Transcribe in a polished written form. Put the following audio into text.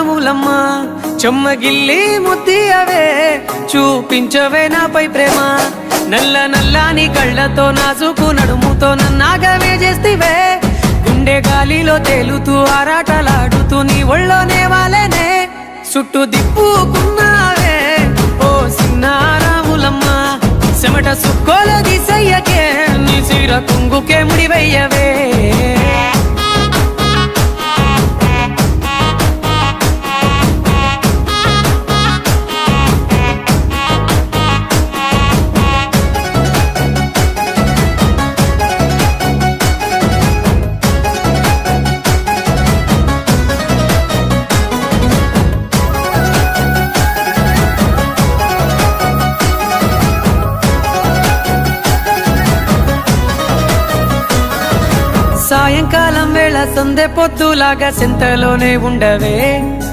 మూలమ్మ చెమ్మగిల్లి ముద్దియవే చూపించవే నాపై ప్రేమ నల్ల నల్లాని కళ్ళతో నాజుకు నడుముతో నన్నాగవే చేస్తివే గుండె గాలిలో తేలుతూ ఆరాటలాడుతూ నీ ఒళ్ళోనే వాలేనే చుట్టూ దిప్పుకున్నావే ఓ సిన్నారాములమ్మ చెమట సుక్కోల దిశయ్యకే నీ సిర కుంగుకే ముడివయ్యవే సాయంకాలం వేళ సందె పొద్దులాగా సింతలోనే ఉండవే